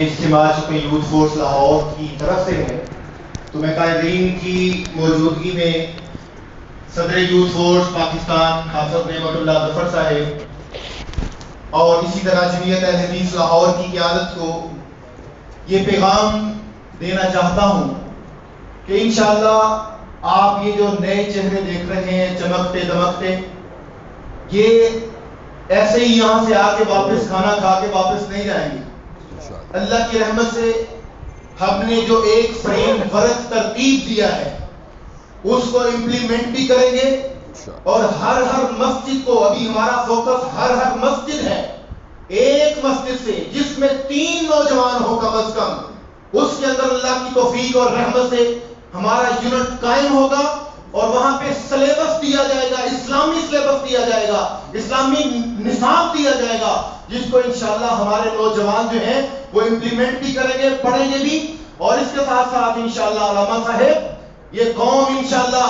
اجتماع چونکہ youth force Lahore کی طرف سے ہے تو میں قائدین کی موجودگی میں صدر یوتھ فورس پاکستان حافظ نعمت اللہ ظفر صاحب اور اسی طرح جمعیت اہل حدیث لاہور کی قیادت کو یہ پیغام دینا چاہتا ہوں کہ انشاءاللہ آپ یہ جو نئے چہرے دیکھ رہے ہیں چمکتے دمکتے، یہ ایسے ہی یہاں سے آ کے واپس کھانا کھا کے واپس نہیں جائیں گے۔ اللہ کی رحمت سے ہم نے جو ایک فریم ورک ترتیب دیا ہے اس کو امپلیمنٹ بھی کریں گے، اور ہر مسجد کو، ابھی ہمارا فوکس ہر مسجد ہے، ایک مسجد سے جس میں 3 نوجوان ہو کم از کم، اس کے اندر اللہ کی توفیق اور رحمت سے ہمارا یونٹ قائم ہوگا، اور وہاں پہ سلیبس دیا جائے گا، اسلامی سلیبس دیا جائے گا، اسلامی نصاب دیا جائے گا، جس کو انشاءاللہ ہمارے نوجوان جو ہیں وہ امپلیمنٹ بھی کریں گے، پڑھیں گے بھی، اور اس کے ساتھ ساتھ انشاءاللہ علامہ صاحب یہ قوم انشاءاللہ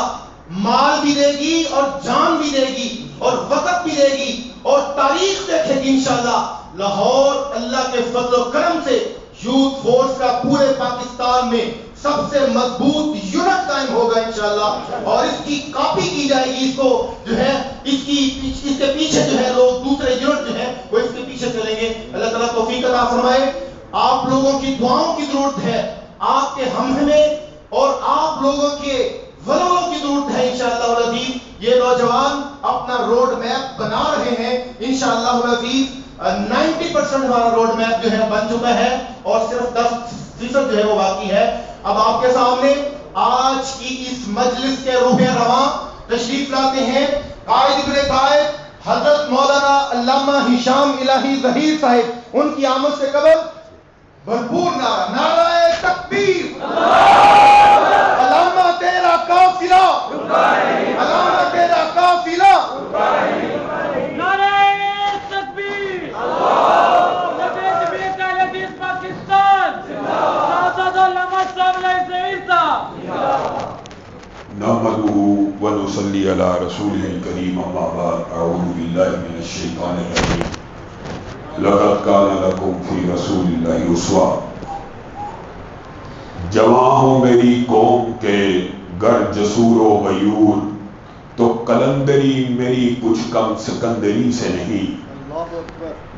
مال بھی دے گی اور جان بھی دے گی اور وقت بھی دے گی، اور تاریخ دیکھے گی انشاءاللہ لاہور اللہ کے فضل و کرم سے یوتھ فورس کا پورے پاکستان میں سب سے مضبوط یونٹ قائم ہوگا انشاءاللہ، اور اس کی کاپی کی جائے گی، اس کو جو ہے اس کے پیچھے جو ہے لوگ دوسرے یونٹ جو ہے وہ اس کے پیچھے چلیں گے۔ اللہ تعالیٰ توفیق عطا فرمائے۔ آپ لوگوں کی دعاؤں کی ضرورت ہے، آپ کے ہمہمے اور آپ لوگوں کے ولولوں کی ضرورت ہے انشاءاللہ العزیز۔ یہ نوجوان اپنا روڈ میپ بنا رہے ہیں انشاءاللہ العزیز، 90% ہمارا روڈ میپ جو ہے بن چکا ہے، اور صرف 10% جو ہے وہ باقی ہے۔ اب آپ کے سامنے آج کی اس مجلس کے روح رواں تشریف لاتے ہیں قائد ابن قائد حضرت مولانا علامہ ہشام الہی ظہیر صاحب۔ ان کی آمد سے قبل بھرپور نعرہ تکبیر، علامہ تیرا قافلہ، علامہ تیرا قافلہ، نعرہ تکبیر، جمعیت اہل حدیث پاکستان، شہزادہ علامہ صاحب علیہ ظہیر صاحب۔ نحمده ونصلي على رسوله الكريم اما بعد اعوذ بالله من الشيطان الرجيم لقد كان لكم في رسول الله اسوة۔ جواں ہو میری قوم کے گر جسور و غیور، تو قلندری میری کچھ کم سکندری سے نہیں۔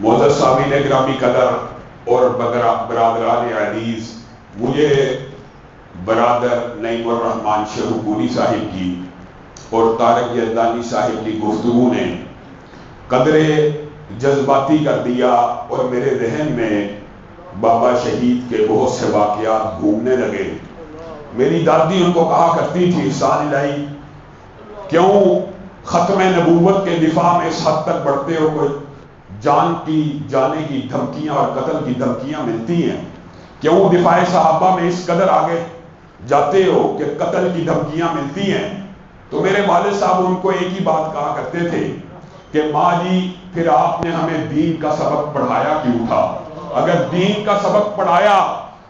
معزز سامعین گرامی قدر اور برادران عزیز، مجھے برادر نعیم الرحمن شہرپوری صاحب کی اور طارق یزدانی صاحب کی گفتگو نے قدرے جذباتی کر دیا، اور میرے ذہن میں بابا شہید کے بہت سے واقعات گھومنے لگے۔ میری دادی ان کو کہا کرتی تھی، احسان الہی کیوں ختم نبوت کے دفاع میں اس حد تک بڑھتے ہو، کوئی جانے کی دھمکیاں اور قتل کی دھمکیاں ملتی ہیں، کیوں دفاع صحابہ میں اس قدر آگے جاتے ہو کہ قتل کی دھمکیاں ملتی ہیں؟ تو میرے والد صاحب ان کو ایک ہی بات کہا کرتے تھے کہ ماں جی پھر آپ نے ہمیں دین کا سبق پڑھایا کیوں تھا؟ اگر دین کا سبق پڑھایا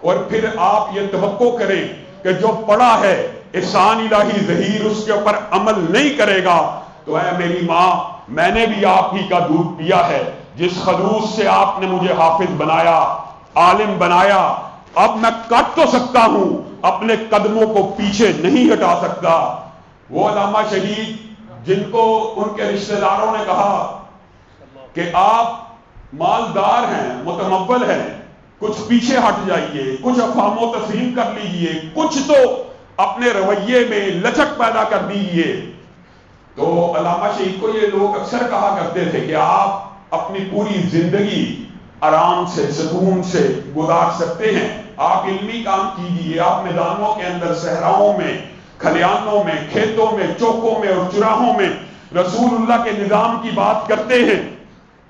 اور پھر آپ یہ توقع کریں کہ جو پڑھا ہے احسان الہی ظہیر اس کے اوپر عمل نہیں کرے گا، تو اے میری ماں، میں نے بھی آپ ہی کا دودھ پیا ہے، جس خلوص سے آپ نے مجھے حافظ بنایا، عالم بنایا، اب میں کٹ تو سکتا ہوں، اپنے قدموں کو پیچھے نہیں ہٹا سکتا۔ وہ علامہ شہید جن کو ان کے رشتہ داروں نے کہا کہ آپ مالدار ہیں، متمول ہیں، کچھ پیچھے ہٹ جائیے، کچھ افہام و تفہیم کر لیجئے، کچھ تو اپنے رویے میں لچک پیدا کر دیجئے، تو علامہ شہید کو یہ لوگ اکثر کہا کرتے تھے کہ آپ اپنی پوری زندگی آرام سے سکون سے گزار سکتے ہیں، آپ علمی کام کیجئے، آپ میدانوں کے اندر، صحراؤں میں، کھلیانوں میں، کھیتوں میں، چوکوں میں اور چراہوں میں رسول اللہ کے نظام کی بات کرتے ہیں۔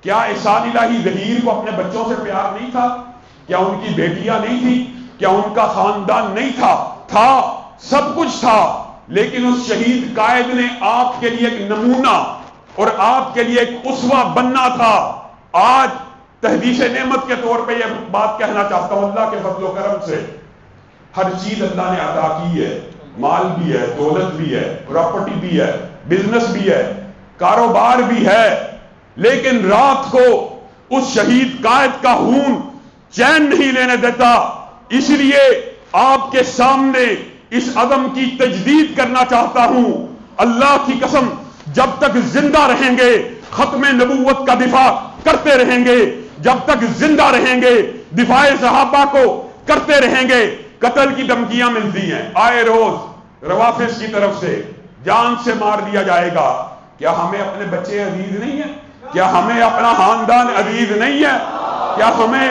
کیا احسان الہی ظہیر کو اپنے بچوں سے پیار نہیں تھا؟ کیا ان کی بیٹیاں نہیں تھی؟ کیا ان کا خاندان نہیں تھا؟ تھا، سب کچھ تھا، لیکن اس شہید قائد نے آپ کے لیے ایک نمونہ اور آپ کے لیے ایک اسوہ بننا تھا۔ آج تحدیث نعمت کے طور پہ یہ بات کہنا چاہتا ہوں، اللہ کے فضل و کرم سے ہر چیز اللہ نے عطا کی ہے، مال بھی ہے، دولت بھی ہے، پراپرٹی بھی ہے، بزنس بھی ہے، کاروبار بھی ہے، لیکن رات کو اس شہید قائد کا خون چین نہیں لینے دیتا. اس لیے آپ کے سامنے اس عدم کی تجدید کرنا چاہتا ہوں. اللہ کی قسم جب تک زندہ رہیں گے ختم نبوت کا دفاع کرتے رہیں گے. جب تک زندہ رہیں گے دفاع صحابہ کو کرتے رہیں گے. قتل کی دھمکیاں ملتی ہیں آئے روز روافض کی طرف سے، جان سے مار دیا جائے گا. کیا ہمیں اپنے بچے عزیز نہیں ہیں؟ کیا ہمیں اپنا خاندان عزیز نہیں ہے؟ کیا ہمیں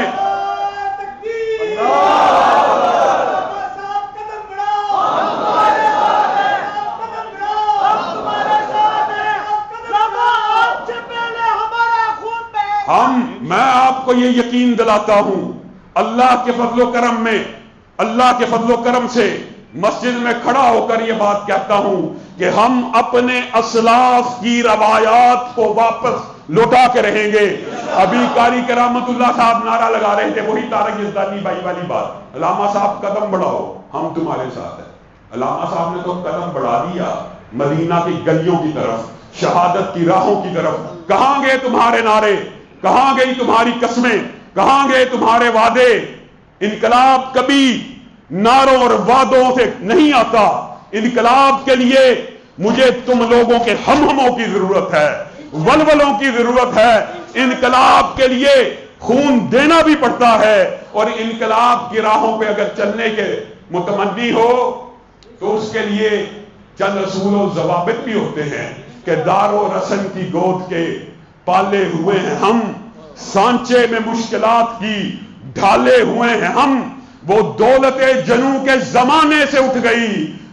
میں آپ کو یہ یقین دلاتا ہوں اللہ کے فضل و کرم میں، اللہ کے فضل و کرم سے مسجد میں کھڑا ہو کر یہ بات کہتا ہوں کہ ہم اپنے اسلاف کی روایات کو واپس لوٹا کے رہیں گے. ابھی قاری کرامت اللہ صاحب نعرہ لگا رہے تھے، وہی طارق یزدانی بھائی والی بات. علامہ صاحب قدم بڑھاؤ، ہم تمہارے ساتھ ہیں. علامہ صاحب نے تو قدم بڑھا دیا مدینہ کی گلیوں کی طرف، شہادت کی راہوں کی طرف. کہاں گئے تمہارے نعرے؟ کہاں گئی تمہاری قسمیں؟ کہاں گئے تمہارے وعدے؟ انقلاب کبھی نعروں اور وعدوں سے نہیں آتا. انقلاب کے لیے مجھے تم لوگوں کے ہموں کی ضرورت ہے، ولولوں کی ضرورت ہے. انقلاب کے لیے خون دینا بھی پڑتا ہے، اور انقلاب کی راہوں پہ اگر چلنے کے متمنی ہو تو اس کے لیے چند اصول و ضوابط بھی ہوتے ہیں کہ دار و رسن کی گود کے پالے ہوئے ہیں ہم، سانچے میں مشکلات کی ڈھالے ہوئے ہیں ہم. وہ دولت جنوں کے زمانے سے اٹھ گئی،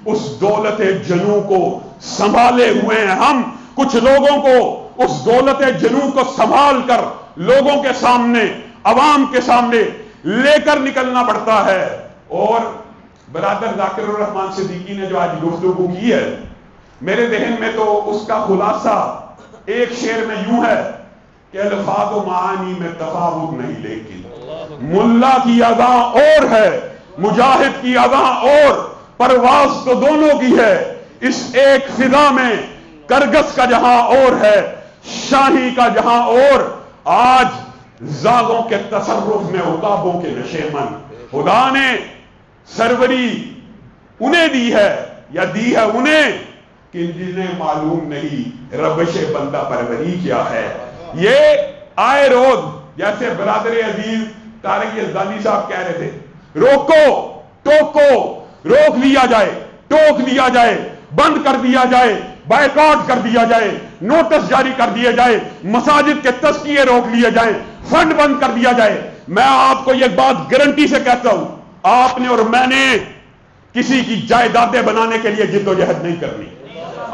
اس دولت جنوں کو سنبھالے ہوئے ہیں ہم. کچھ لوگوں کو اس دولت جنوں کو سنبھال کر لوگوں کے سامنے، عوام کے سامنے لے کر نکلنا پڑتا ہے. اور برادر ذاکر الرحمان صدیقی نے جو آج گفتگو کی ہے، میرے ذہن میں تو اس کا خلاصہ ایک شعر میں یوں ہے کہ الفاظ و معانی میں تفاوت نہیں، لیکن ملا کی اذاں اور ہے، مجاہد کی اذاں اور، پرواز تو دونوں کی ہے. اس ایک فضا میں کرگس کا جہاں اور ہے، شاہی کا جہاں اور. آج زاغوں کے تصرف میں عقابوں کے نشیمن. خدا نے سروری انہیں دی ہے یا دی ہے انہیں کہ جنہیں معلوم نہیں ربش بندہ پروری کیا ہے. یہ آئے روز جیسے برادر عزیز طارق یزدانی صاحب کہہ رہے تھے، روکو ٹوکو، روک لیا جائے، ٹوک لیا جائے، بند کر دیا جائے، بائیکاٹ کر دیا جائے، نوٹس جاری کر دیا جائے، مساجد کے تزکیے روک لیے جائیں، فنڈ بند کر دیا جائے. میں آپ کو یہ بات گارنٹی سے کہتا ہوں، آپ نے اور میں نے کسی کی جائیدادیں بنانے کے لیے جدوجہد نہیں کرنی.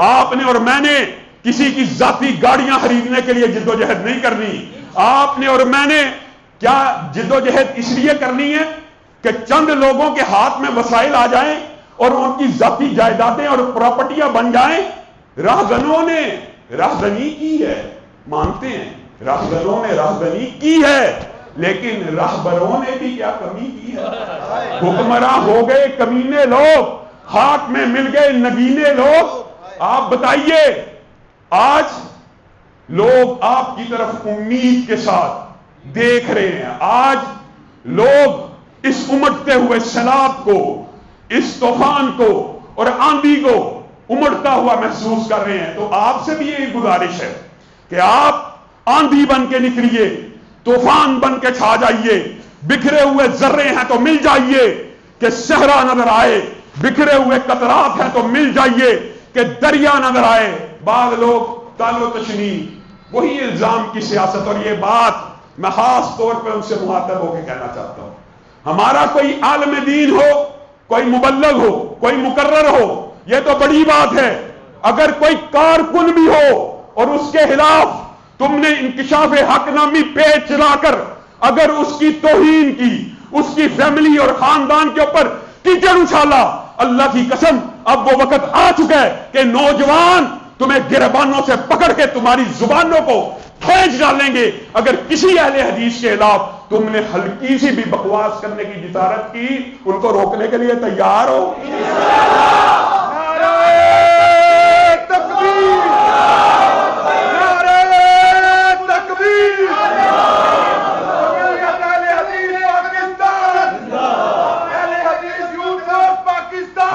آپ نے اور میں نے کسی کی ذاتی گاڑیاں خریدنے کے لیے جدوجہد نہیں کرنی. آپ نے اور میں نے کیا جدوجہد اس لیے کرنی ہے کہ چند لوگوں کے ہاتھ میں وسائل آ جائیں اور ان کی ذاتی جائیدادیں اور پراپرٹیاں بن جائیں. راہگنوں نے راہدنی کی ہے، مانتے ہیں، راہگنوں نے راہدنی کی ہے، لیکن راہبروں نے بھی کیا کمی کی ہے؟ حکمراں ہو گئے کمینے لوگ، ہاتھ میں مل گئے نگینے لوگ. آپ بتائیے، آج لوگ آپ کی طرف امید کے ساتھ دیکھ رہے ہیں. آج لوگ اس امٹتے ہوئے سیلاب کو، اس طوفان کو اور آندھی کو امڑتا ہوا محسوس کر رہے ہیں. تو آپ سے بھی یہ گزارش ہے کہ آپ آندھی بن کے نکلیے، طوفان بن کے چھا جائیے. بکھرے ہوئے ذرے ہیں تو مل جائیے کہ صحرا نظر آئے، بکھرے ہوئے قطرات ہیں تو مل جائیے کہ دریا نظر آئے. بعض لوگ تال و تشنی، وہی الزام کی سیاست. اور یہ بات میں خاص طور پہ ان سے مخاطب ہو کے کہنا چاہتا ہوں، ہمارا کوئی عالم دین ہو، کوئی مبلغ ہو، کوئی مقرر ہو، یہ تو بڑی بات ہے. اگر کوئی کارکن بھی ہو اور اس کے خلاف تم نے انکشاف حق نامی پیج چلا کر اگر اس کی توہین کی، اس کی فیملی اور خاندان کے اوپر کیچڑ اچھالا، اللہ کی قسم اب وہ وقت آ چکا ہے کہ نوجوان تمہیں گربانوں سے پکڑ کے تمہاری زبانوں کو کھینچ ڈالیں گے. اگر کسی اہل حدیث کے خلاف تم نے ہلکی سی بھی بکواس کرنے کی جسارت کی، ان کو روکنے کے لیے تیار ہو.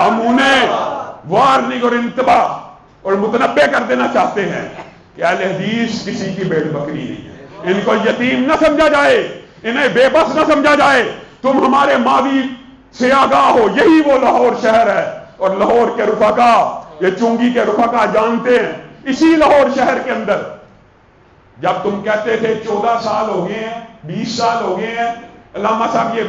ہم انہیں وارننگ اور انتباہ اور متنبع کر دینا چاہتے ہیں کہ اہل حدیث کسی کی بھیڑ بکری نہیں ہے، ان کو یتیم نہ سمجھا جائے، انہیں بے بس نہ سمجھا جائے، تم ہمارے ماضی سے آگاہ ہو، یہی وہ لاہور شہر ہے، اور لاہور کے رفقا، یہ چونگی کے رفقا جانتے ہیں، اسی لاہور شہر کے اندر جب تم کہتے تھے 14 سال ہو گئے ہیں، 20 سال ہو گئے ہیں، علامہ صاحب یہ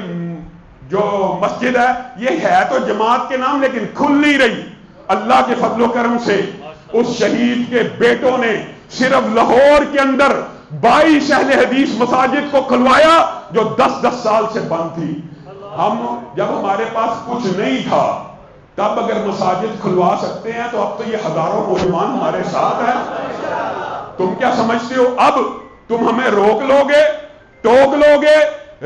جو مسجد ہے یہ ہے تو جماعت کے نام لیکن کھل نہیں رہی، اللہ کے فضل و کرم سے اس شہید کے بیٹوں نے صرف لاہور کے اندر 22 اہل حدیث مساجد کو کھلوایا جو 10 سال سے بند تھی۔ ہم جب ہمارے پاس کچھ نہیں تھا تب اگر مساجد کھلوا سکتے ہیں تو اب تو یہ ہزاروں نوجوان ہمارے ساتھ ہیں۔ تم کیا سمجھتے ہو اب تم ہمیں روک لو گے، ٹوک لو گے،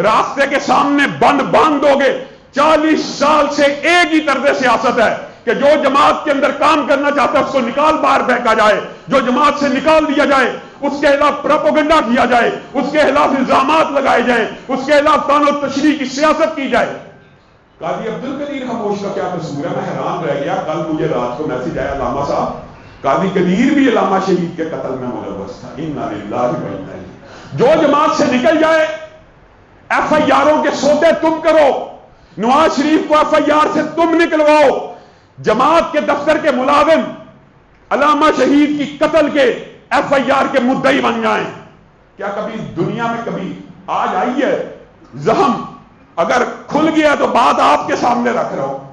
راستے کے سامنے بند باندھ دو گے؟ 40 سال سے ایک ہی طرز سیاست ہے کہ جو جماعت کے اندر کام کرنا چاہتا ہے اس کو نکال باہر پھینکا جائے، جو جماعت سے نکال دیا جائے اس کے خلاف پروپیگنڈا کیا جائے، اس کے خلاف الزامات لگائے جائیں، اس کے خلاف طعن و تشریح کی سیاست کی جائے۔ قاضی عبد القدیر خاموش کا کیا قصور ہے؟ میں حیران رہ گیا، کل مجھے رات کو میسج آیا علامہ صاحب قاضی قدیر بھی علامہ شہید کے قتل میں ملوث تھا، انا للہ و انا الیہ۔ جو جماعت سے نکل جائے ایف آئی آروں کے سودے تم کرو، نواز شریف کو ایف آئی آر سے تم نکلواؤ، جماعت کے دفتر کے ملازم علامہ شہید کی قتل کے ایف آئی آر کے مدعی بن جائیں۔ کیا کبھی دنیا میں کبھی آج آئی ہے؟ زخم اگر کھل گیا تو بات آپ کے سامنے رکھ رہا ہوں،